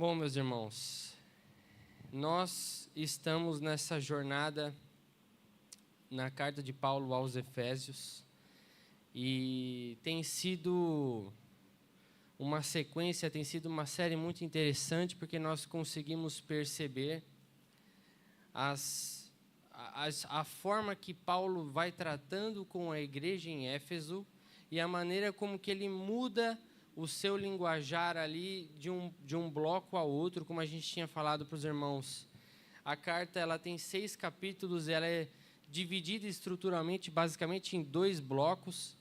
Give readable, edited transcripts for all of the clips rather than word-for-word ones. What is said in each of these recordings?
Bom, meus irmãos, nós estamos nessa jornada na carta de Paulo aos Efésios e tem sido uma sequência, tem sido uma série muito interessante porque nós conseguimos perceber a forma que Paulo vai tratando com a igreja em Éfeso e a maneira como que ele muda o seu linguajar ali de um bloco ao outro, como a gente tinha falado para os irmãos. A carta ela tem 6 capítulos, ela é dividida estruturalmente, basicamente, em 2 blocos.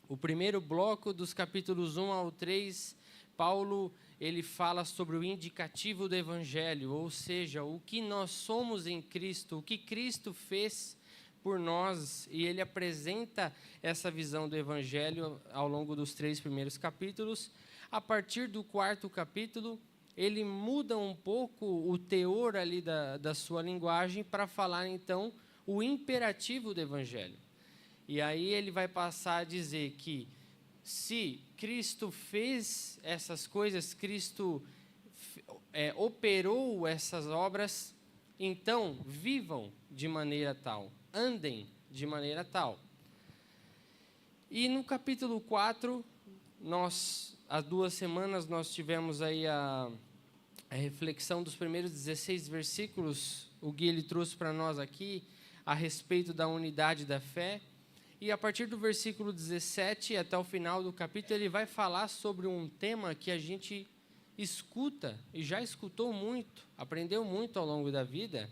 O primeiro bloco, dos capítulos 1 ao 3, Paulo ele fala sobre o indicativo do Evangelho, ou seja, o que nós somos em Cristo, o que Cristo fez por nós, e ele apresenta essa visão do Evangelho ao longo dos 3 primeiros capítulos. A partir do 4º capítulo, ele muda um pouco o teor ali da sua linguagem para falar, então, o imperativo do Evangelho. E aí ele vai passar a dizer que se Cristo fez essas coisas, Cristo operou essas obras, então vivam de maneira tal, andem de maneira tal. E no capítulo 4, há 2 semanas, nós tivemos aí a reflexão dos primeiros 16 versículos, o Gui ele trouxe para nós aqui, a respeito da unidade da fé. E a partir do versículo 17 até o final do capítulo, ele vai falar sobre um tema que a gente escuta, e já escutou muito, aprendeu muito ao longo da vida,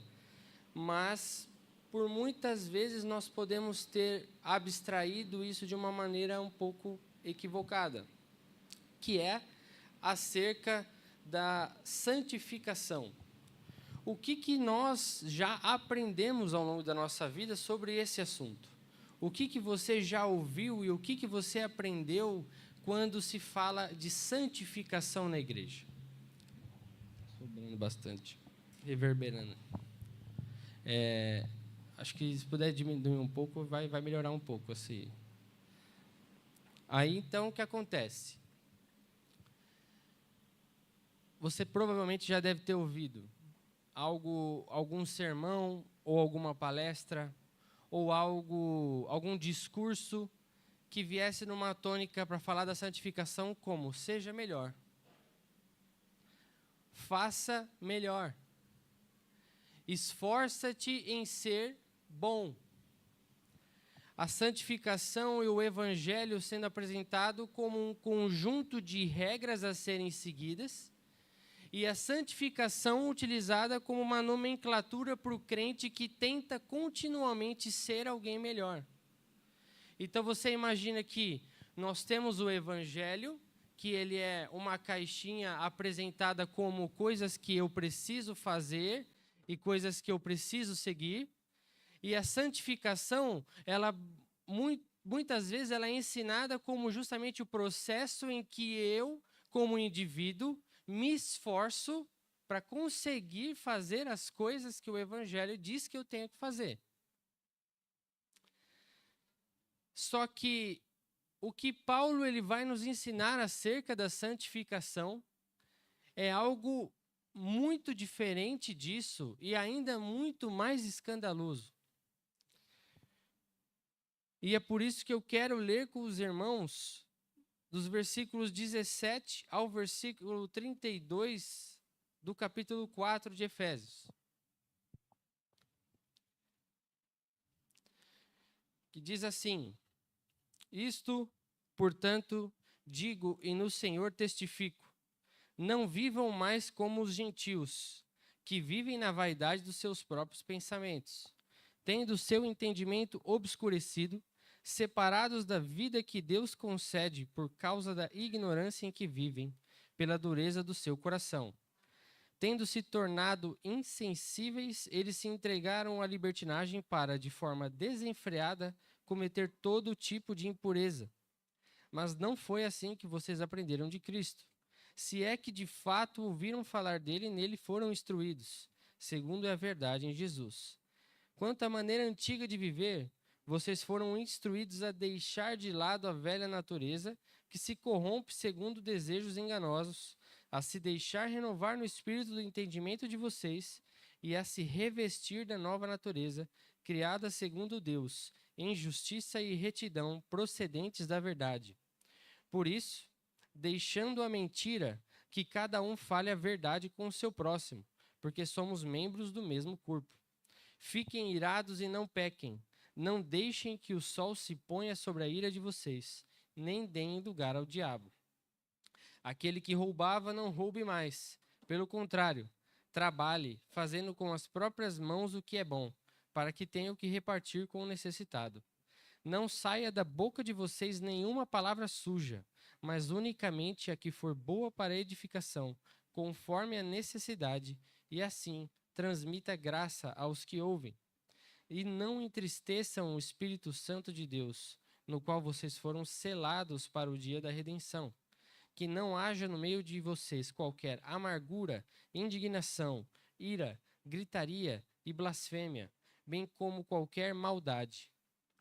mas por muitas vezes nós podemos ter abstraído isso de uma maneira um pouco equivocada, que é acerca da santificação. O que nós já aprendemos ao longo da nossa vida sobre esse assunto? O que você já ouviu e o que você aprendeu quando se fala de santificação na igreja? Sobrando bastante, reverberando. Acho que se puder diminuir um pouco, vai melhorar um pouco. Assim. Aí, então, o que acontece? Você provavelmente já deve ter ouvido algum sermão ou alguma palestra ou algum discurso que viesse numa tônica para falar da santificação como seja melhor. Faça melhor. Esforça-te em ser bom. A santificação e o evangelho sendo apresentado como um conjunto de regras a serem seguidas e a santificação utilizada como uma nomenclatura para o crente que tenta continuamente ser alguém melhor. Então você imagina que nós temos o Evangelho, que ele é uma caixinha apresentada como coisas que eu preciso fazer e coisas que eu preciso seguir. E a santificação, ela muitas vezes ela é ensinada como justamente o processo em que eu, como indivíduo, me esforço para conseguir fazer as coisas que o Evangelho diz que eu tenho que fazer. Só que o que Paulo ele vai nos ensinar acerca da santificação é algo muito diferente disso e ainda muito mais escandaloso. E é por isso que eu quero ler com os irmãos dos versículos 17 ao versículo 32 do capítulo 4 de Efésios. Que diz assim: Isto, portanto, digo e no Senhor testifico, não vivam mais como os gentios, que vivem na vaidade dos seus próprios pensamentos, tendo seu entendimento obscurecido, separados da vida que Deus concede por causa da ignorância em que vivem, pela dureza do seu coração. Tendo se tornado insensíveis, eles se entregaram à libertinagem para, de forma desenfreada, cometer todo tipo de impureza. Mas não foi assim que vocês aprenderam de Cristo. Se é que de fato ouviram falar dele, nele foram instruídos, segundo é a verdade em Jesus. Quanto à maneira antiga de viver, vocês foram instruídos a deixar de lado a velha natureza, que se corrompe segundo desejos enganosos, a se deixar renovar no espírito do entendimento de vocês e a se revestir da nova natureza, criada segundo Deus, em justiça e retidão procedentes da verdade. Por isso, deixando a mentira, que cada um fale a verdade com o seu próximo, porque somos membros do mesmo corpo. Fiquem irados e não pequem. Não deixem que o sol se ponha sobre a ira de vocês, nem deem lugar ao diabo. Aquele que roubava, não roube mais. Pelo contrário, trabalhe, fazendo com as próprias mãos o que é bom, para que tenha o que repartir com o necessitado. Não saia da boca de vocês nenhuma palavra suja, mas unicamente a que for boa para a edificação, conforme a necessidade, e assim transmita graça aos que ouvem. E não entristeçam o Espírito Santo de Deus, no qual vocês foram selados para o dia da redenção. Que não haja no meio de vocês qualquer amargura, indignação, ira, gritaria e blasfêmia, bem como qualquer maldade.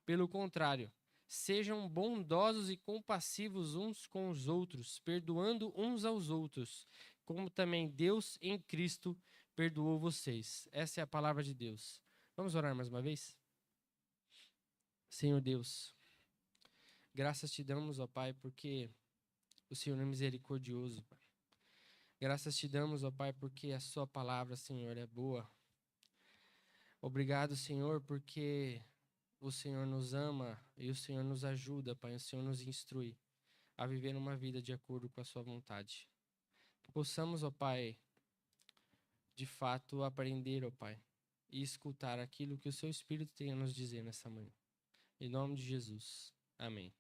Pelo contrário, sejam bondosos e compassivos uns com os outros, perdoando uns aos outros, como também Deus em Cristo perdoou vocês. Essa é a palavra de Deus. Vamos orar mais uma vez? Senhor Deus, graças te damos, ó Pai, porque o Senhor é misericordioso, Pai. Graças te damos, ó Pai, porque a sua palavra, Senhor, é boa. Obrigado, Senhor, porque o Senhor nos ama e o Senhor nos ajuda, Pai. O Senhor nos instrui a viver uma vida de acordo com a sua vontade. Que possamos, ó Pai, de fato aprender, ó Pai, e escutar aquilo que o seu Espírito tem a nos dizer nessa manhã. Em nome de Jesus. Amém.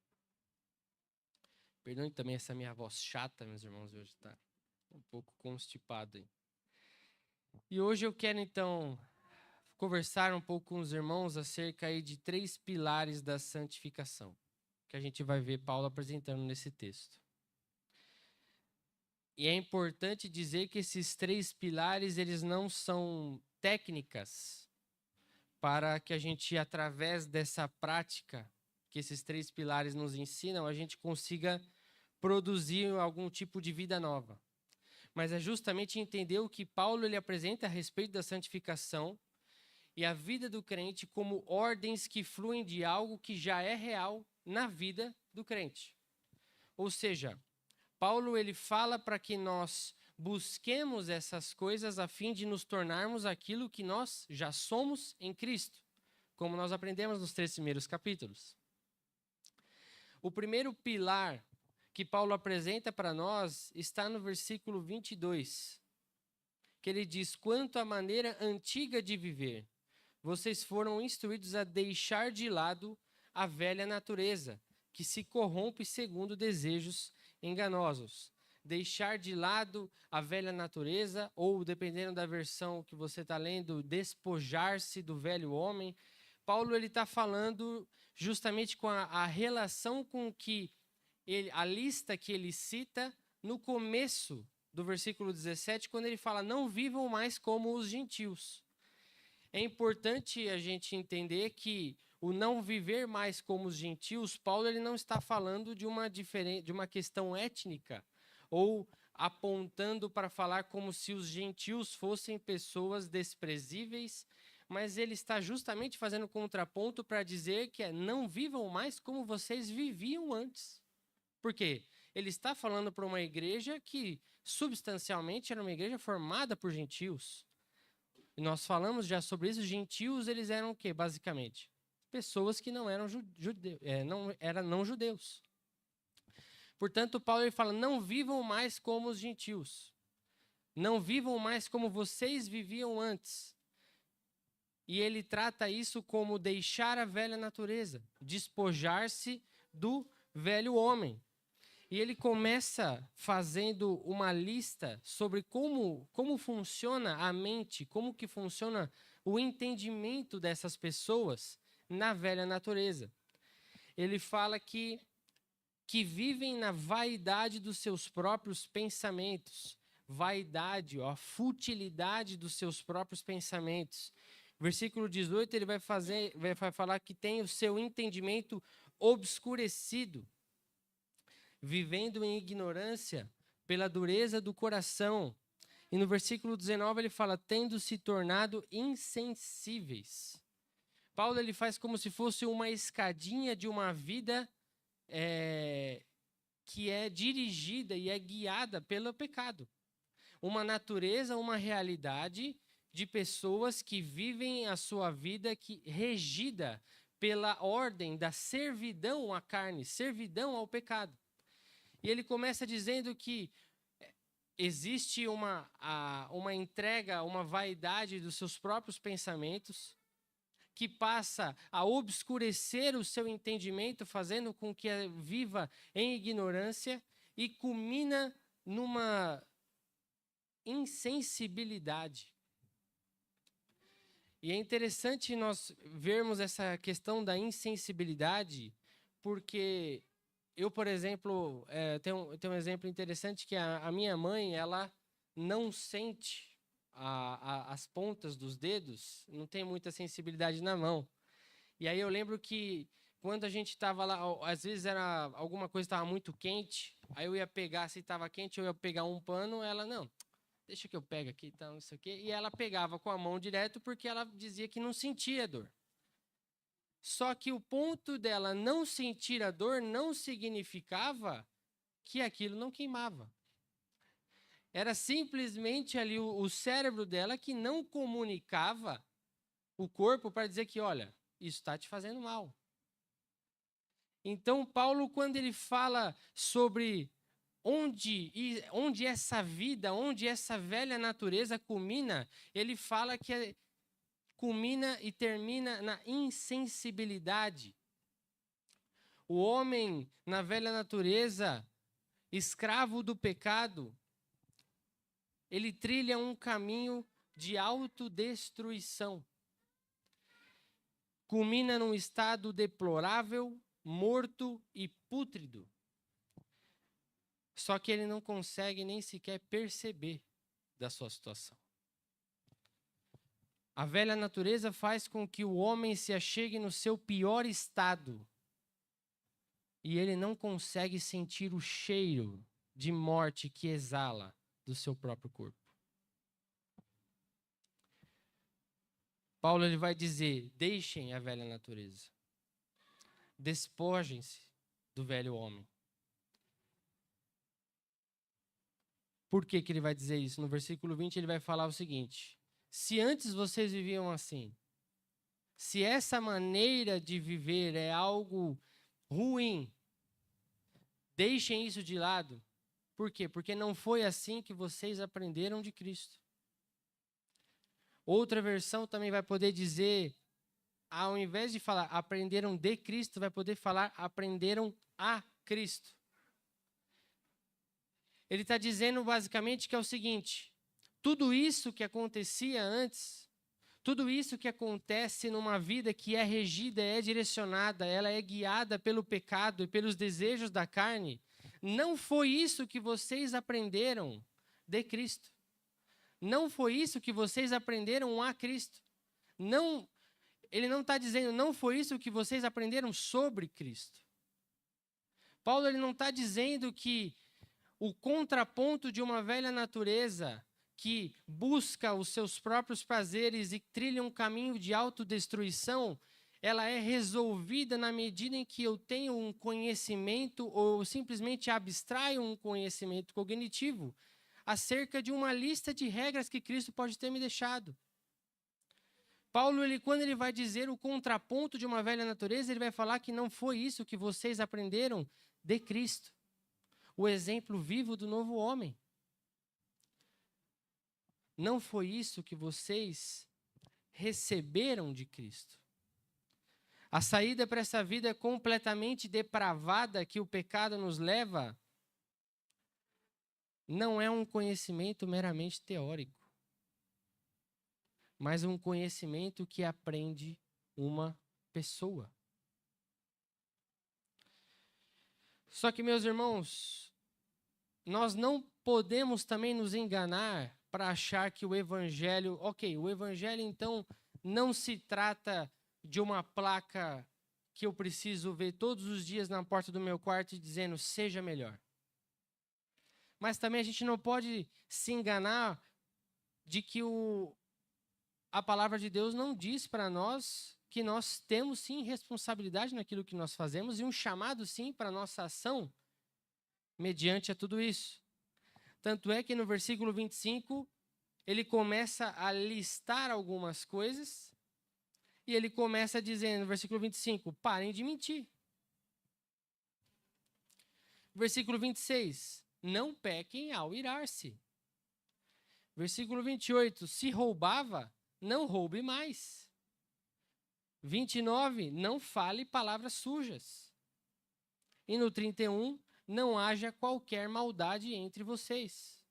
Perdoe também essa minha voz chata, meus irmãos, hoje está um pouco constipado aí. E hoje eu quero, então, conversar um pouco com os irmãos acerca aí de 3 pilares da santificação, que a gente vai ver Paulo apresentando nesse texto. E é importante dizer que esses 3 pilares, eles não são técnicas para que a gente, através dessa prática que esses 3 pilares nos ensinam, a gente consiga produzir algum tipo de vida nova. Mas é justamente entender o que Paulo ele apresenta a respeito da santificação e a vida do crente como ordens que fluem de algo que já é real na vida do crente. Ou seja, Paulo ele fala para que nós busquemos essas coisas a fim de nos tornarmos aquilo que nós já somos em Cristo, como nós aprendemos nos 3 primeiros capítulos. O primeiro pilar que Paulo apresenta para nós está no versículo 22, que ele diz: quanto à maneira antiga de viver, vocês foram instruídos a deixar de lado a velha natureza, que se corrompe segundo desejos enganosos. Deixar de lado a velha natureza, ou dependendo da versão que você está lendo, despojar-se do velho homem. Paulo ele está falando justamente com a relação com que a lista que ele cita no começo do versículo 17, quando ele fala: não vivam mais como os gentios. É importante a gente entender que o não viver mais como os gentios, Paulo ele não está falando de uma questão étnica, ou apontando para falar como se os gentios fossem pessoas desprezíveis, mas ele está justamente fazendo contraponto para dizer que não vivam mais como vocês viviam antes. Por quê? Ele está falando para uma igreja que substancialmente era uma igreja formada por gentios. E nós falamos já sobre isso. Gentios, eles eram o quê, basicamente? Pessoas que não eram não judeus. Portanto, Paulo ele fala: não vivam mais como os gentios. Não vivam mais como vocês viviam antes. E ele trata isso como deixar a velha natureza, despojar-se do velho homem. E ele começa fazendo uma lista sobre como funciona a mente, como que funciona o entendimento dessas pessoas na velha natureza. Ele fala que vivem na vaidade dos seus próprios pensamentos. Vaidade, a futilidade dos seus próprios pensamentos. Versículo 18, ele vai falar que tem o seu entendimento obscurecido, vivendo em ignorância pela dureza do coração. E no versículo 19 ele fala, tendo se tornado insensíveis. Paulo ele faz como se fosse uma escadinha de uma vida que é dirigida e é guiada pelo pecado. Uma natureza, uma realidade de pessoas que vivem a sua vida regida pela ordem da servidão à carne, servidão ao pecado. E ele começa dizendo que existe uma entrega, uma vaidade dos seus próprios pensamentos, que passa a obscurecer o seu entendimento, fazendo com que viva em ignorância e culmina numa insensibilidade. E é interessante nós vermos essa questão da insensibilidade, porque eu, por exemplo, tenho um exemplo interessante que a minha mãe, ela não sente as pontas dos dedos, não tem muita sensibilidade na mão. E aí eu lembro que quando a gente estava lá, às vezes alguma coisa estava muito quente, aí eu ia pegar, se estava quente, eu ia pegar um pano, ela, não, deixa que eu pego aqui, então, não sei o quê. E ela pegava com a mão direto porque ela dizia que não sentia dor. Só que o ponto dela não sentir a dor não significava que aquilo não queimava. Era simplesmente ali o cérebro dela que não comunicava o corpo para dizer que, olha, isso está te fazendo mal. Então, Paulo, quando ele fala sobre onde essa vida, onde essa velha natureza culmina, ele fala que culmina e termina na insensibilidade. O homem, na velha natureza, escravo do pecado, ele trilha um caminho de autodestruição. Culmina num estado deplorável, morto e pútrido. Só que ele não consegue nem sequer perceber da sua situação. A velha natureza faz com que o homem se achegue no seu pior estado. E ele não consegue sentir o cheiro de morte que exala do seu próprio corpo. Paulo ele vai dizer, deixem a velha natureza. Despojem-se do velho homem. Por que ele vai dizer isso? No versículo 20 ele vai falar o seguinte, se antes vocês viviam assim, se essa maneira de viver é algo ruim, deixem isso de lado. Por quê? Porque não foi assim que vocês aprenderam de Cristo. Outra versão também vai poder dizer, ao invés de falar aprenderam de Cristo, vai poder falar aprenderam a Cristo. Ele está dizendo basicamente que é o seguinte, tudo isso que acontecia antes, tudo isso que acontece numa vida que é regida, é direcionada, ela é guiada pelo pecado e pelos desejos da carne, não foi isso que vocês aprenderam de Cristo. Não foi isso que vocês aprenderam a Cristo. Não, ele não está dizendo, não foi isso que vocês aprenderam sobre Cristo. Paulo ele não está dizendo que o contraponto de uma velha natureza que busca os seus próprios prazeres e trilha um caminho de autodestruição, ela é resolvida na medida em que eu tenho um conhecimento ou simplesmente abstraio um conhecimento cognitivo acerca de uma lista de regras que Cristo pode ter me deixado. Paulo, quando ele vai dizer o contraponto de uma velha natureza, ele vai falar que não foi isso que vocês aprenderam de Cristo. O exemplo vivo do novo homem. Não foi isso que vocês receberam de Cristo. A saída para essa vida completamente depravada que o pecado nos leva não é um conhecimento meramente teórico, mas um conhecimento que aprende uma pessoa. Só que, meus irmãos, nós não podemos também nos enganar para achar que o Evangelho... Ok, o Evangelho, então, não se trata de uma placa que eu preciso ver todos os dias na porta do meu quarto dizendo, seja melhor. Mas também a gente não pode se enganar de que a palavra de Deus não diz para nós que nós temos sim responsabilidade naquilo que nós fazemos e um chamado sim para a nossa ação mediante a tudo isso. Tanto é que no versículo 25, ele começa a listar algumas coisas e ele começa dizendo, no versículo 25, parem de mentir. Versículo 26, não pequem ao irar-se. Versículo 28, se roubava, não roube mais. 29, não fale palavras sujas. E no 31, não haja qualquer maldade entre vocês.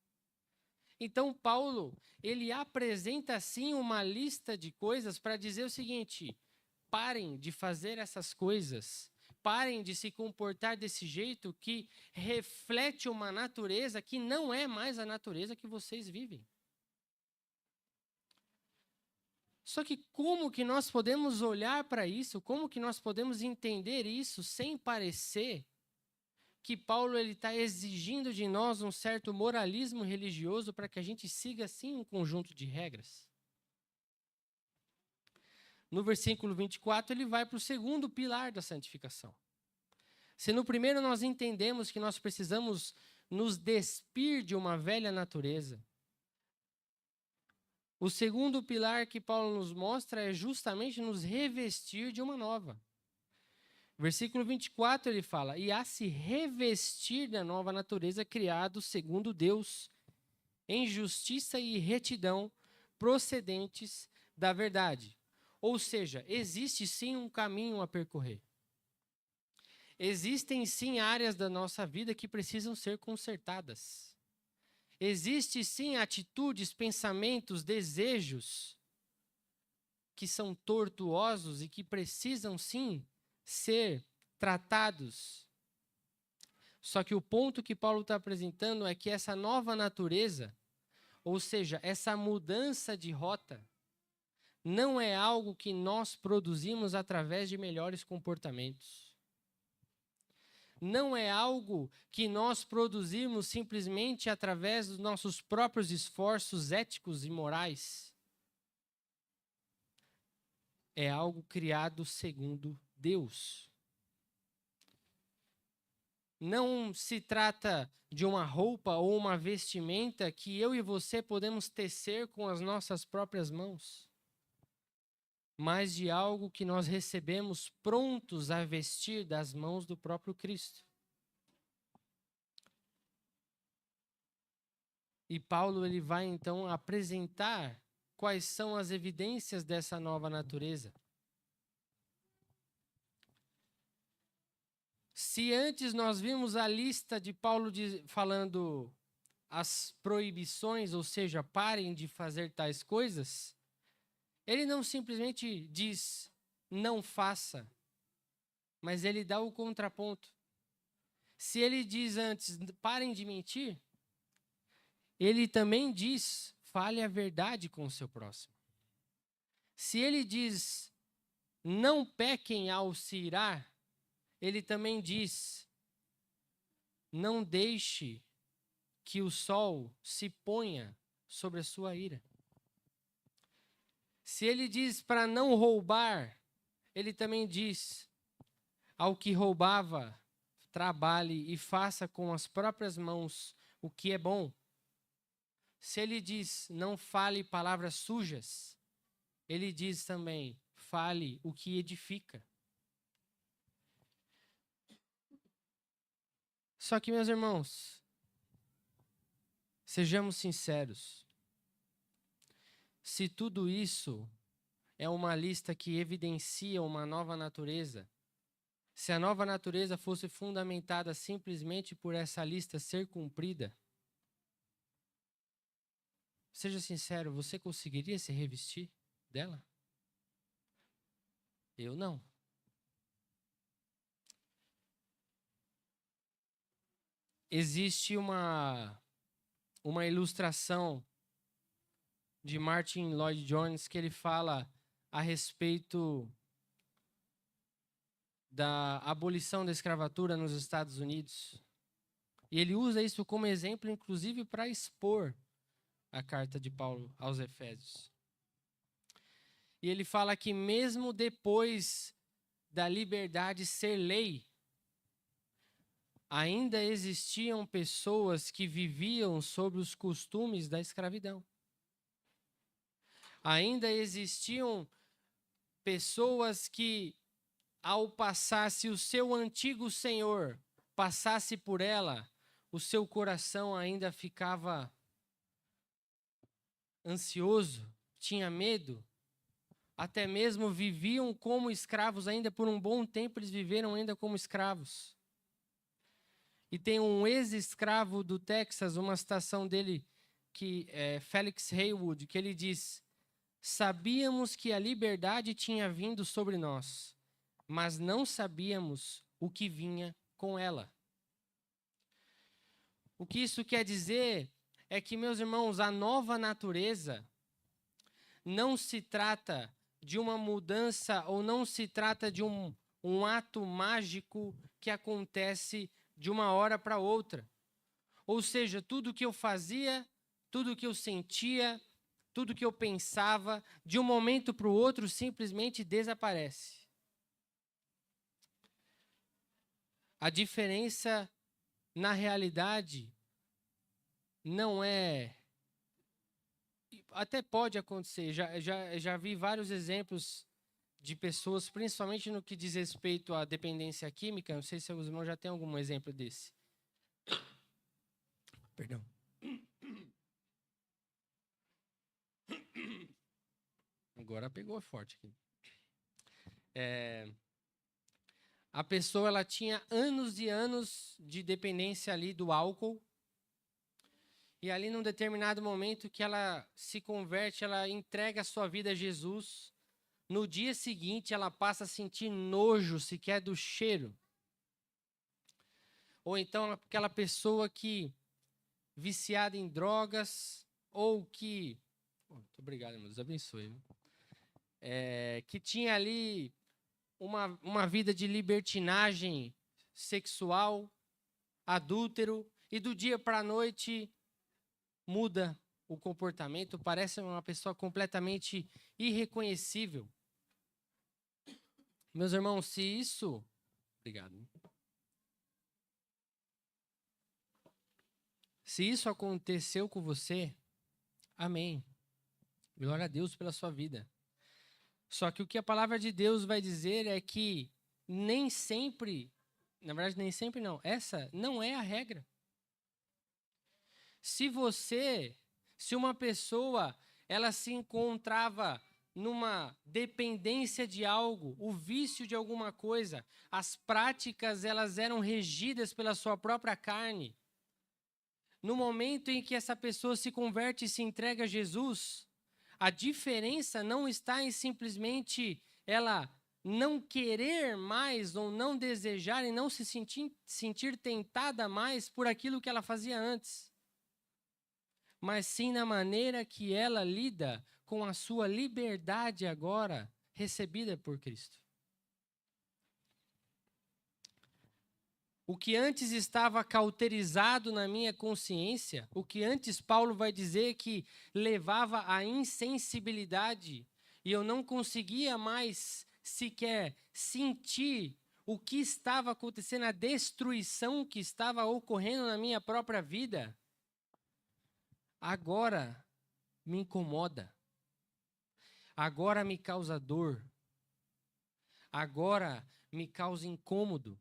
Então, Paulo, ele apresenta, sim, uma lista de coisas para dizer o seguinte: parem de fazer essas coisas, parem de se comportar desse jeito que reflete uma natureza que não é mais a natureza que vocês vivem. Só que como que nós podemos olhar para isso, como que nós podemos entender isso sem parecer que Paulo está exigindo de nós um certo moralismo religioso para que a gente siga, sim, um conjunto de regras? No versículo 24, ele vai para o segundo pilar da santificação. Se no primeiro nós entendemos que nós precisamos nos despir de uma velha natureza, o segundo pilar que Paulo nos mostra é justamente nos revestir de uma nova. Versículo 24 ele fala, e a se revestir da nova natureza criado segundo Deus, em justiça e retidão procedentes da verdade. Ou seja, existe sim um caminho a percorrer. Existem sim áreas da nossa vida que precisam ser consertadas. Existem sim atitudes, pensamentos, desejos que são tortuosos e que precisam sim ser tratados. Só que o ponto que Paulo está apresentando é que essa nova natureza, ou seja, essa mudança de rota, não é algo que nós produzimos através de melhores comportamentos. Não é algo que nós produzimos simplesmente através dos nossos próprios esforços éticos e morais. É algo criado segundo Deus. Não se trata de uma roupa ou uma vestimenta que eu e você podemos tecer com as nossas próprias mãos, mas de algo que nós recebemos prontos a vestir das mãos do próprio Cristo. E Paulo ele vai então apresentar quais são as evidências dessa nova natureza. Se antes nós vimos a lista de Paulo falando as proibições, ou seja, parem de fazer tais coisas, ele não simplesmente diz não faça, mas ele dá o contraponto. Se ele diz antes parem de mentir, ele também diz fale a verdade com o seu próximo. Se ele diz não pequem ao se irar, ele também diz não deixe que o sol se ponha sobre a sua ira. Se ele diz para não roubar, ele também diz ao que roubava, trabalhe e faça com as próprias mãos o que é bom. Se ele diz não fale palavras sujas, ele diz também fale o que edifica. Só que, meus irmãos, sejamos sinceros. Se tudo isso é uma lista que evidencia uma nova natureza, se a nova natureza fosse fundamentada simplesmente por essa lista ser cumprida, seja sincero, você conseguiria se revestir dela? Eu não. Existe uma ilustração de Martin Lloyd Jones que ele fala a respeito da abolição da escravatura nos Estados Unidos. E ele usa isso como exemplo, inclusive, para expor a carta de Paulo aos Efésios. E ele fala que mesmo depois da liberdade ser lei, ainda existiam pessoas que viviam sob os costumes da escravidão. Ainda existiam pessoas que, ao passar, se o seu antigo senhor passasse por ela, o seu coração ainda ficava ansioso, tinha medo, até mesmo viviam como escravos ainda por um bom tempo, eles viveram ainda como escravos. E tem um ex-escravo do Texas, uma citação dele, que é Felix Haywood, que ele diz: sabíamos que a liberdade tinha vindo sobre nós, mas não sabíamos o que vinha com ela. O que isso quer dizer é que, meus irmãos, a nova natureza não se trata de uma mudança ou não se trata de um ato mágico que acontece de uma hora para outra. Ou seja, tudo que eu fazia, tudo que eu sentia, tudo que eu pensava, de um momento para o outro simplesmente desaparece. A diferença, na realidade, não é... Até pode acontecer, já vi vários exemplos de pessoas, principalmente no que diz respeito à dependência química. Não sei se os irmãos já têm algum exemplo desse. Perdão. Agora pegou forte aqui. A pessoa ela tinha anos e anos de dependência ali do álcool. E ali num determinado momento que ela se converte, ela entrega a sua vida a Jesus. No dia seguinte ela passa a sentir nojo sequer do cheiro. Ou então aquela pessoa que viciada em drogas, ou que... Muito obrigado, irmão, Deus abençoe. Que tinha ali uma vida de libertinagem sexual, adúltero, e do dia para a noite muda o comportamento, parece uma pessoa completamente irreconhecível. Meus irmãos, se isso... Obrigado. Se isso aconteceu com você, amém. Glória a Deus pela sua vida. Só que o que a palavra de Deus vai dizer é que nem sempre, na verdade nem sempre não, essa não é a regra. Se uma pessoa, ela se encontrava numa dependência de algo, o vício de alguma coisa, as práticas elas eram regidas pela sua própria carne. No momento em que essa pessoa se converte e se entrega a Jesus, a diferença não está em simplesmente ela não querer mais ou não desejar e não se sentir tentada mais por aquilo que ela fazia antes, mas sim na maneira que ela lida com a sua liberdade agora recebida por Cristo. O que antes estava cauterizado na minha consciência, o que antes Paulo vai dizer que levava à insensibilidade, e eu não conseguia mais sequer sentir o que estava acontecendo, a destruição que estava ocorrendo na minha própria vida, agora me incomoda, agora me causa dor, agora me causa incômodo.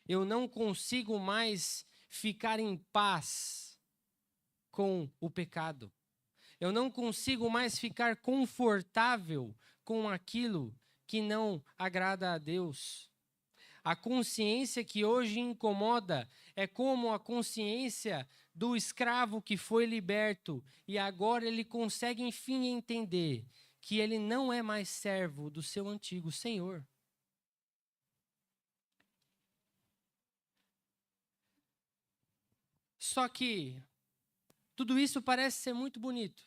Eu não consigo mais ficar em paz com o pecado. Eu não consigo mais ficar confortável com aquilo que não agrada a Deus. A consciência que hoje incomoda é como a consciência do escravo que foi liberto e agora ele consegue enfim entender que ele não é mais servo do seu antigo senhor. Só que tudo isso parece ser muito bonito.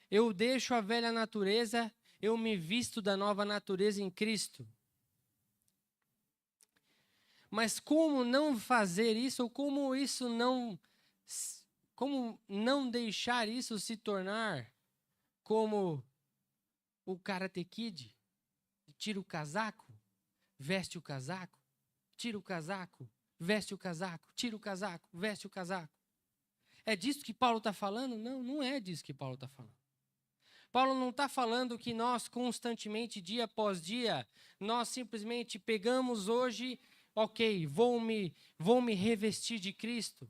Eu deixo a velha natureza, eu me visto da nova natureza em Cristo. Mas como não fazer isso, ou como não deixar isso se tornar como o Karate Kid? Tira o casaco, veste o casaco, tira o casaco, veste o casaco, tira o casaco, veste o casaco. É disso que Paulo está falando? Não, não é disso que Paulo está falando. Paulo não está falando que nós constantemente, dia após dia, nós simplesmente pegamos hoje, ok, vou me revestir de Cristo.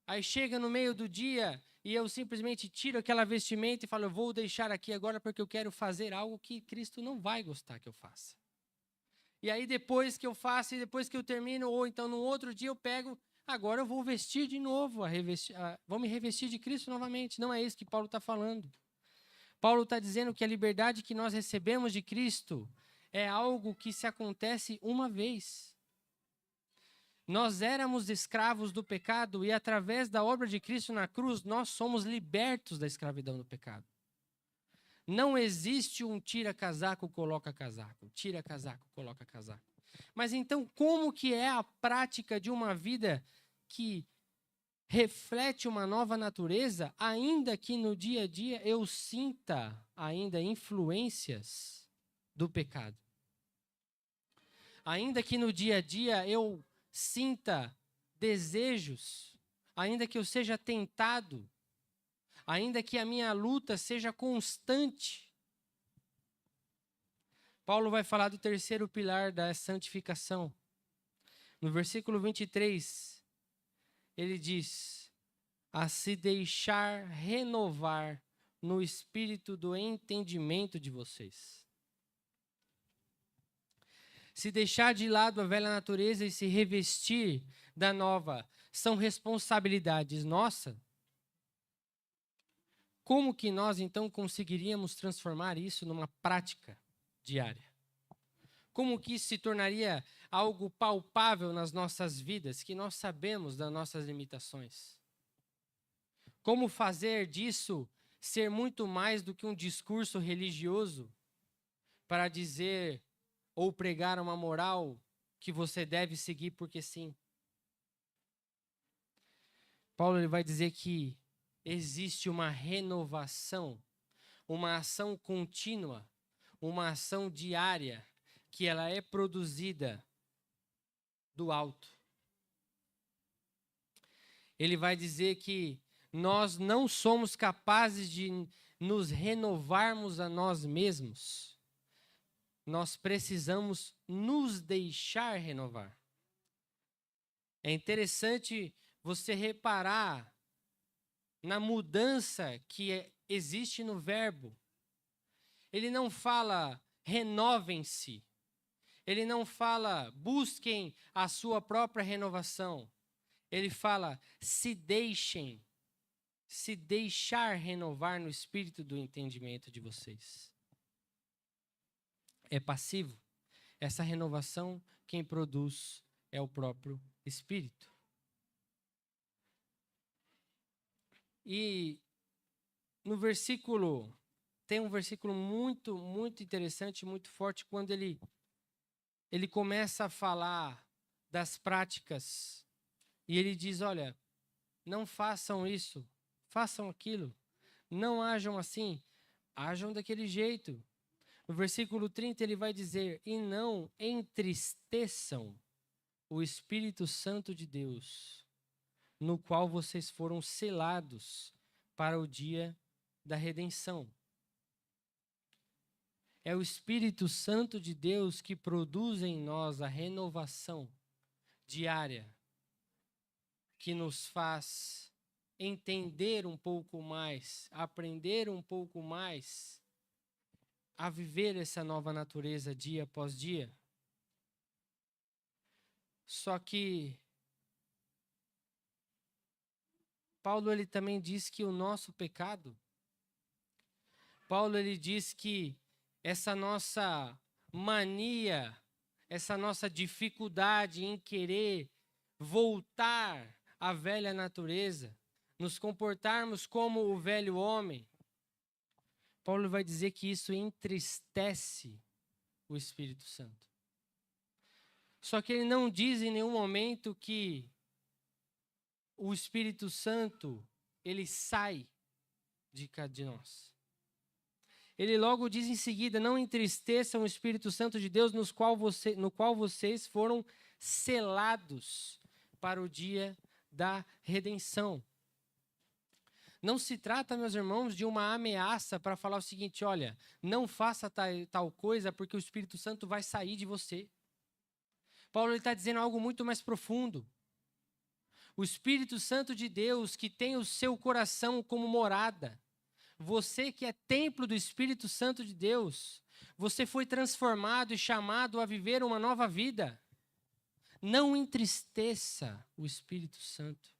Aí chega no meio do dia e eu simplesmente tiro aquela vestimenta e falo, eu vou deixar aqui agora porque eu quero fazer algo que Cristo não vai gostar que eu faça. E aí depois que eu faço e depois que eu termino, ou então no outro dia eu pego, agora eu vou vestir de novo, vou me revestir de Cristo novamente. Não é isso que Paulo está falando. Paulo está dizendo que a liberdade que nós recebemos de Cristo é algo que se acontece uma vez. Nós éramos escravos do pecado e através da obra de Cristo na cruz, nós somos libertos da escravidão do pecado. Não existe um tira casaco, coloca casaco. Tira casaco, coloca casaco. Mas então, como que é a prática de uma vida que reflete uma nova natureza, ainda que no dia a dia eu sinta ainda influências do pecado? Ainda que no dia a dia eu sinta desejos, ainda que eu seja tentado, ainda que a minha luta seja constante. Paulo vai falar do terceiro pilar da santificação. No versículo 23, ele diz: a se deixar renovar no espírito do entendimento de vocês. Se deixar de lado a velha natureza e se revestir da nova, são responsabilidades nossas? Como que nós, então, conseguiríamos transformar isso numa prática diária? Como que isso se tornaria algo palpável nas nossas vidas, que nós sabemos das nossas limitações? Como fazer disso ser muito mais do que um discurso religioso para dizer ou pregar uma moral que você deve seguir porque sim? Paulo ele vai dizer que existe uma renovação, uma ação contínua, uma ação diária, que ela é produzida do alto. Ele vai dizer que nós não somos capazes de nos renovarmos a nós mesmos. Nós precisamos nos deixar renovar. É interessante você reparar na mudança que existe no verbo. Ele não fala renovem-se. Ele não fala busquem a sua própria renovação. Ele fala se deixem, se deixar renovar no espírito do entendimento de vocês. É passivo. Essa renovação, quem produz é o próprio Espírito. E no versículo, tem um versículo muito, muito interessante, muito forte, quando ele começa a falar das práticas. E ele diz, olha, não façam isso, façam aquilo. Não ajam assim, ajam daquele jeito. No versículo 30 ele vai dizer, e não entristeçam o Espírito Santo de Deus, no qual vocês foram selados para o dia da redenção. É o Espírito Santo de Deus que produz em nós a renovação diária, que nos faz entender um pouco mais, aprender um pouco mais a viver essa nova natureza dia após dia. Só que Paulo ele também diz que o nosso pecado, Paulo ele diz que essa nossa mania, essa nossa dificuldade em querer voltar à velha natureza, nos comportarmos como o velho homem, Paulo vai dizer que isso entristece o Espírito Santo. Só que ele não diz em nenhum momento que o Espírito Santo, ele sai de nós. Ele logo diz em seguida, não entristeçam o Espírito Santo de Deus, no qual vocês foram selados para o dia da redenção. Não se trata, meus irmãos, de uma ameaça para falar o seguinte, olha, não faça tal coisa porque o Espírito Santo vai sair de você. Paulo está dizendo algo muito mais profundo. O Espírito Santo de Deus, que tem o seu coração como morada, você que é templo do Espírito Santo de Deus, você foi transformado e chamado a viver uma nova vida. Não entristeça o Espírito Santo.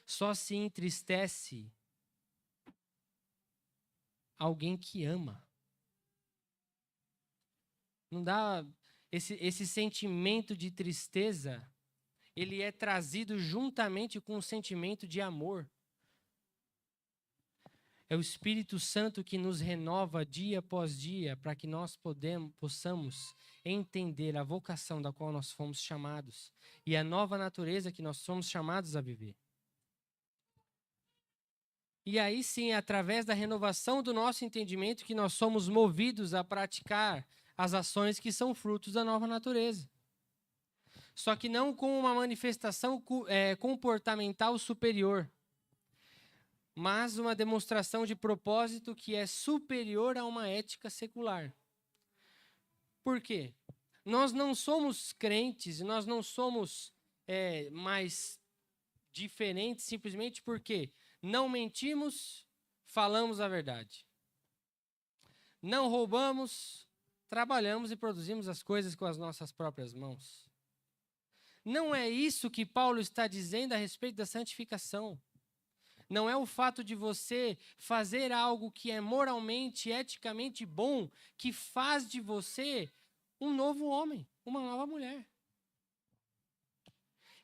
Só se entristece alguém que ama. Não dá esse sentimento de tristeza, ele é trazido juntamente com o sentimento de amor. É o Espírito Santo que nos renova dia após dia para que nós possamos entender a vocação da qual nós fomos chamados e a nova natureza que nós somos chamados a viver. E aí sim, é através da renovação do nosso entendimento que nós somos movidos a praticar as ações que são frutos da nova natureza. Só que não com uma manifestação comportamental superior, mas uma demonstração de propósito que é superior a uma ética secular. Por quê? Nós não somos crentes, nós não somos mais diferentes simplesmente porque não mentimos, falamos a verdade. Não roubamos, trabalhamos e produzimos as coisas com as nossas próprias mãos. Não é isso que Paulo está dizendo a respeito da santificação. Não é o fato de você fazer algo que é moralmente, eticamente bom, que faz de você um novo homem, uma nova mulher.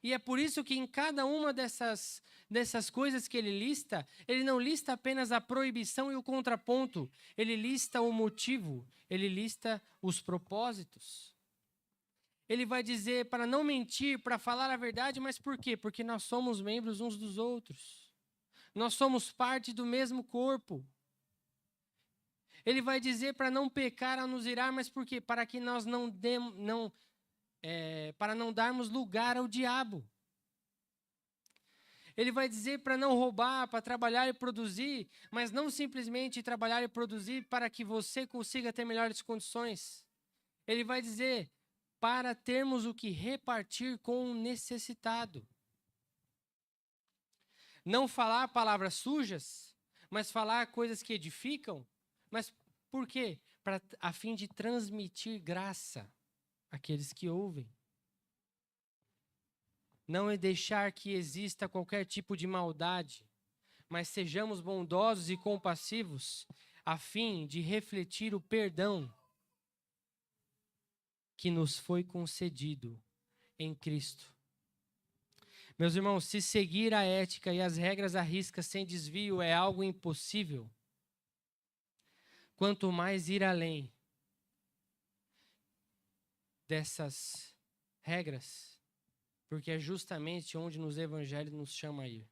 E é por isso que em cada uma dessas coisas que ele lista, ele não lista apenas a proibição e o contraponto. Ele lista o motivo, ele lista os propósitos. Ele vai dizer para não mentir, para falar a verdade, mas por quê? Porque nós somos membros uns dos outros. Nós somos parte do mesmo corpo. Ele vai dizer para não pecar ao nos irar, mas por quê? Para que nós para não darmos lugar ao diabo. Ele vai dizer para não roubar, para trabalhar e produzir, mas não simplesmente trabalhar e produzir para que você consiga ter melhores condições. Ele vai dizer para termos o que repartir com o necessitado. Não falar palavras sujas, mas falar coisas que edificam. Mas por quê? A fim de transmitir graça àqueles que ouvem. Não é deixar que exista qualquer tipo de maldade, mas sejamos bondosos e compassivos, a fim de refletir o perdão que nos foi concedido em Cristo. Meus irmãos, se seguir a ética e as regras à risca sem desvio é algo impossível, quanto mais ir além dessas regras, porque é justamente onde nos evangelhos nos chama a ir.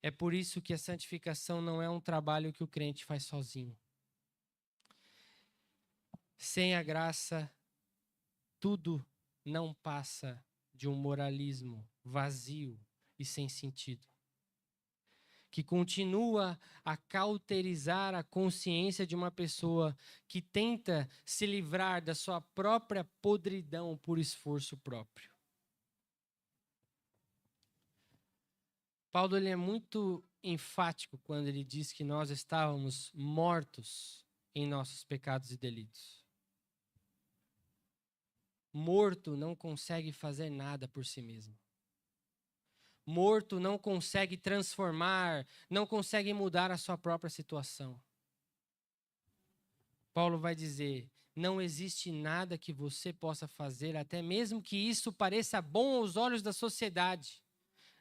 É por isso que a santificação não é um trabalho que o crente faz sozinho. Sem a graça, tudo não passa de um moralismo vazio e sem sentido, que continua a cauterizar a consciência de uma pessoa que tenta se livrar da sua própria podridão por esforço próprio. Paulo ele é muito enfático quando ele diz que nós estávamos mortos em nossos pecados e delitos. Morto não consegue fazer nada por si mesmo. Morto não consegue transformar, não consegue mudar a sua própria situação. Paulo vai dizer, não existe nada que você possa fazer, até mesmo que isso pareça bom aos olhos da sociedade.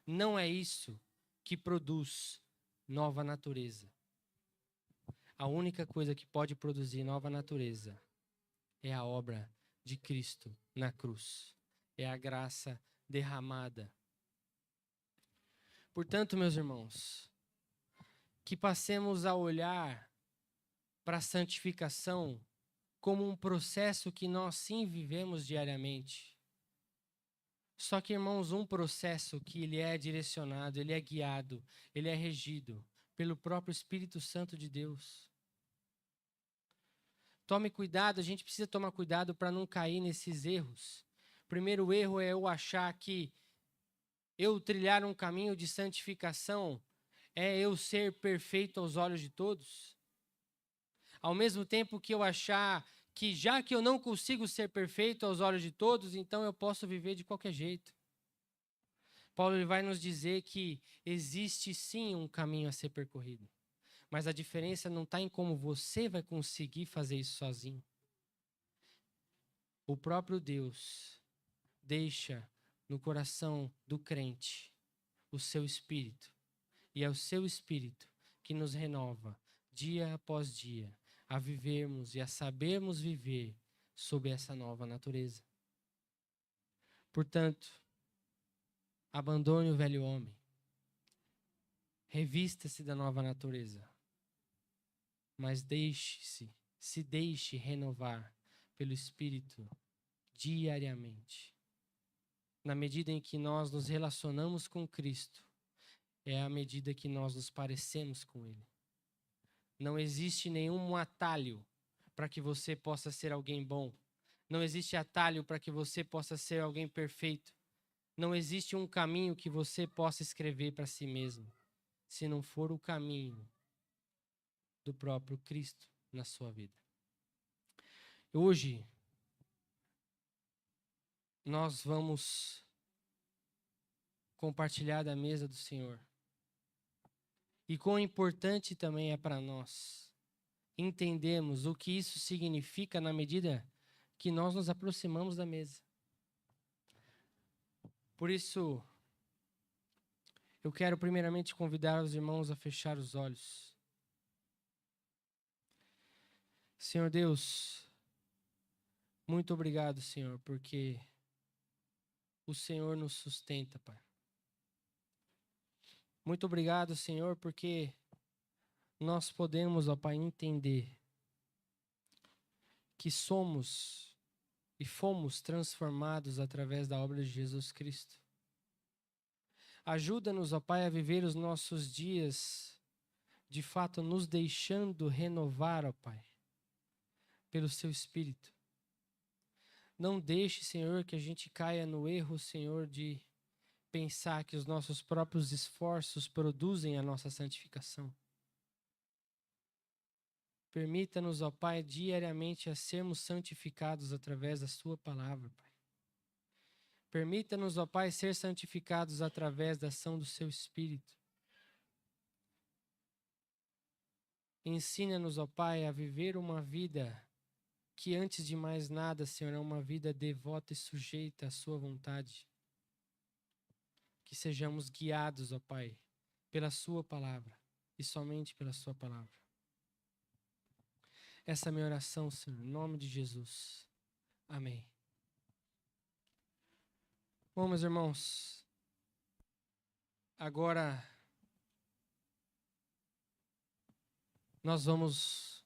Não é isso que produz nova natureza. A única coisa que pode produzir nova natureza é a obra de Cristo na cruz. É a graça derramada. Portanto, meus irmãos, que passemos a olhar para a santificação como um processo que nós sim vivemos diariamente. Só que, irmãos, um processo que ele é direcionado, ele é guiado, ele é regido pelo próprio Espírito Santo de Deus. Tome cuidado, a gente precisa tomar cuidado para não cair nesses erros. O primeiro erro é eu achar que eu trilhar um caminho de santificação é eu ser perfeito aos olhos de todos. Ao mesmo tempo que eu achar que já que eu não consigo ser perfeito aos olhos de todos, então eu posso viver de qualquer jeito. Paulo ele vai nos dizer que existe sim um caminho a ser percorrido. Mas a diferença não está em como você vai conseguir fazer isso sozinho. O próprio Deus deixa no coração do crente o seu espírito. E é o seu espírito que nos renova dia após dia a vivermos e a sabermos viver sob essa nova natureza. Portanto, abandone o velho homem. Revista-se da nova natureza. Mas se deixe renovar pelo Espírito diariamente. Na medida em que nós nos relacionamos com Cristo, é a medida que nós nos parecemos com Ele. Não existe nenhum atalho para que você possa ser alguém bom. Não existe atalho para que você possa ser alguém perfeito. Não existe um caminho que você possa escrever para si mesmo, se não for o caminho do próprio Cristo na sua vida. Hoje, nós vamos compartilhar da mesa do Senhor. E quão importante também é para nós entendermos o que isso significa na medida que nós nos aproximamos da mesa. Por isso, eu quero primeiramente convidar os irmãos a fechar os olhos. Senhor Deus, muito obrigado, Senhor, porque o Senhor nos sustenta, Pai. Muito obrigado, Senhor, porque nós podemos, ó Pai, entender que somos e fomos transformados através da obra de Jesus Cristo. Ajuda-nos, ó Pai, a viver os nossos dias, de fato, nos deixando renovar, ó Pai, pelo Seu Espírito. Não deixe, Senhor, que a gente caia no erro, Senhor, de pensar que os nossos próprios esforços produzem a nossa santificação. Permita-nos, ó Pai, diariamente a sermos santificados através da Sua palavra, Pai. Permita-nos, ó Pai, ser santificados através da ação do Seu Espírito. Ensina-nos, ó Pai, a viver uma vida que, antes de mais nada, Senhor, é uma vida devota e sujeita à Sua vontade. Que sejamos guiados, ó Pai, pela Sua palavra e somente pela Sua palavra. Essa é a minha oração, Senhor, em nome de Jesus. Amém. Bom, meus irmãos, agora nós vamos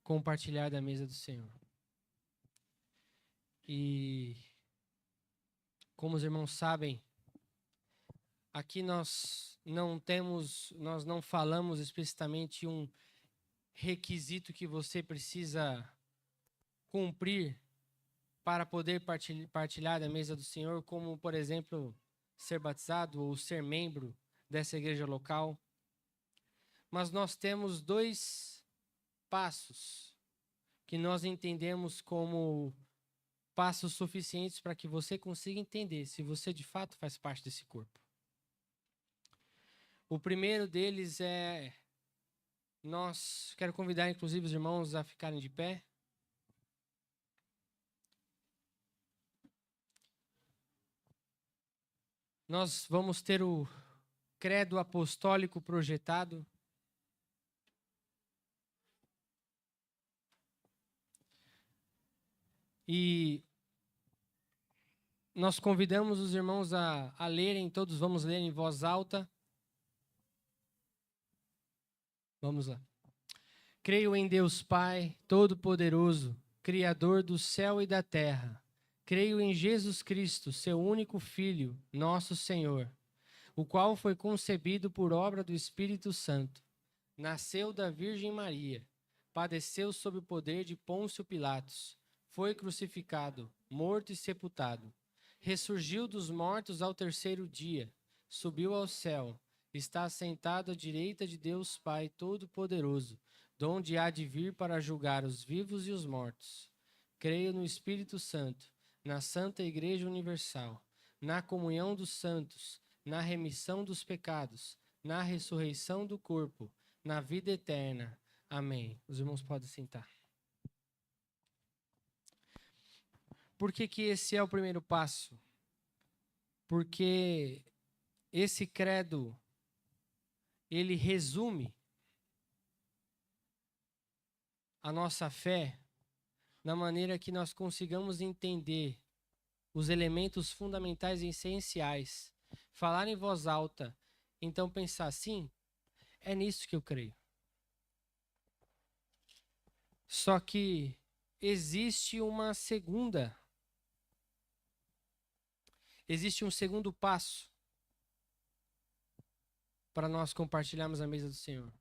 compartilhar da mesa do Senhor. E, como os irmãos sabem, aqui nós não falamos explicitamente um requisito que você precisa cumprir para poder partilhar da mesa do Senhor, como, por exemplo, ser batizado ou ser membro dessa igreja local. Mas nós temos 2 passos que nós entendemos como passos suficientes para que você consiga entender se você de fato faz parte desse corpo. O primeiro deles quero convidar inclusive os irmãos a ficarem de pé. Nós vamos ter o credo apostólico projetado. E nós convidamos os irmãos a lerem, todos vamos ler em voz alta. Vamos lá. Creio em Deus Pai, Todo-Poderoso, Criador do céu e da terra. Creio em Jesus Cristo, seu único Filho, nosso Senhor, o qual foi concebido por obra do Espírito Santo. Nasceu da Virgem Maria, padeceu sob o poder de Pôncio Pilatos, foi crucificado, morto e sepultado. Ressurgiu dos mortos ao terceiro dia, subiu ao céu, está assentado à direita de Deus Pai Todo-Poderoso, donde há de vir para julgar os vivos e os mortos. Creio no Espírito Santo, na Santa Igreja Universal, na comunhão dos santos, na remissão dos pecados, na ressurreição do corpo, na vida eterna. Amém. Os irmãos podem sentar. Por que que esse é o primeiro passo? Porque esse credo, ele resume a nossa fé na maneira que nós consigamos entender os elementos fundamentais e essenciais. Falar em voz alta, então pensar assim, é nisso que eu creio. Só que existe um segundo passo para nós compartilharmos a mesa do Senhor.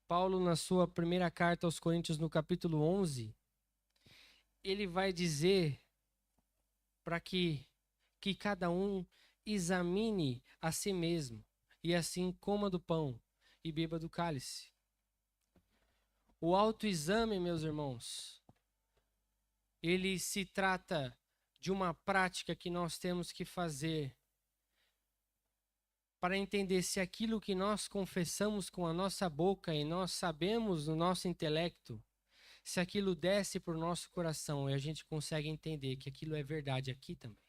Paulo, na sua primeira carta aos Coríntios, no capítulo 11, ele vai dizer para que cada um examine a si mesmo, e assim coma do pão e beba do cálice. O autoexame, meus irmãos, ele se trata de uma prática que nós temos que fazer para entender se aquilo que nós confessamos com a nossa boca e nós sabemos no nosso intelecto, se aquilo desce para o nosso coração e a gente consegue entender que aquilo é verdade aqui também.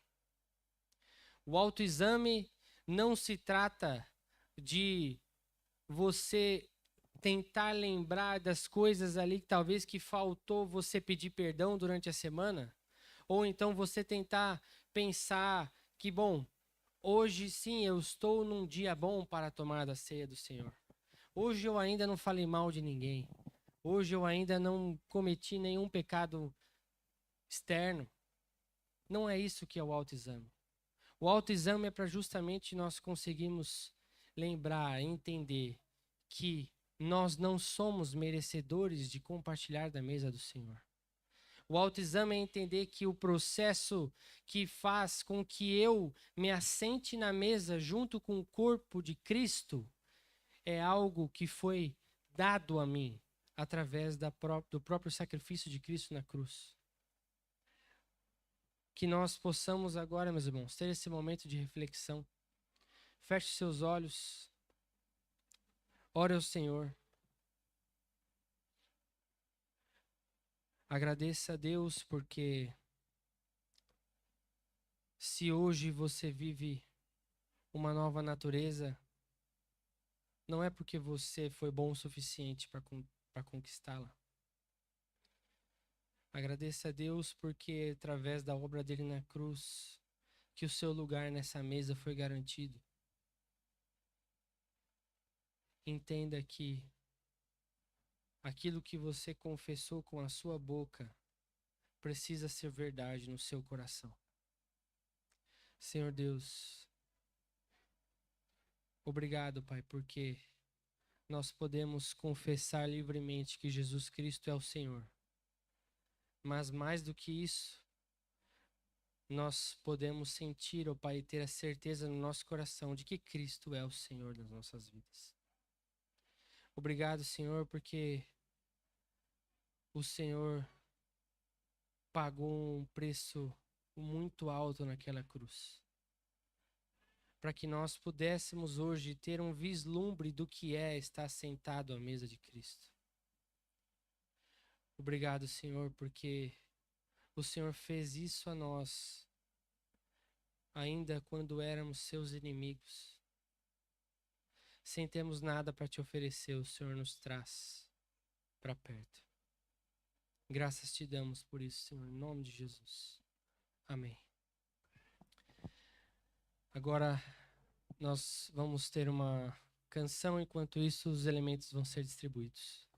O autoexame não se trata de você tentar lembrar das coisas ali que talvez que faltou você pedir perdão durante a semana, ou então você tentar pensar que, bom, hoje sim eu estou num dia bom para tomar da ceia do Senhor. Hoje eu ainda não falei mal de ninguém. Hoje eu ainda não cometi nenhum pecado externo. Não é isso que é o autoexame. O autoexame é para justamente nós conseguirmos lembrar, entender que nós não somos merecedores de compartilhar da mesa do Senhor. O autoexame é entender que o processo que faz com que eu me assente na mesa junto com o corpo de Cristo é algo que foi dado a mim através do próprio sacrifício de Cristo na cruz. Que nós possamos agora, meus irmãos, ter esse momento de reflexão. Feche seus olhos. Ore ao Senhor. Agradeça a Deus porque se hoje você vive uma nova natureza, não é porque você foi bom o suficiente para conquistá-la. Agradeça a Deus porque através da obra dele na cruz, que o seu lugar nessa mesa foi garantido. Entenda que aquilo que você confessou com a sua boca precisa ser verdade no seu coração. Senhor Deus, obrigado, Pai, porque nós podemos confessar livremente que Jesus Cristo é o Senhor. Mas mais do que isso, nós podemos sentir, ó Pai, e ter a certeza no nosso coração de que Cristo é o Senhor das nossas vidas. Obrigado, Senhor, porque o Senhor pagou um preço muito alto naquela cruz, para que nós pudéssemos hoje ter um vislumbre do que é estar sentado à mesa de Cristo. Obrigado, Senhor, porque o Senhor fez isso a nós, ainda quando éramos seus inimigos. Sem termos nada para te oferecer, o Senhor nos traz para perto. Graças te damos por isso, Senhor, em nome de Jesus. Amém. Agora nós vamos ter uma canção, enquanto isso os elementos vão ser distribuídos.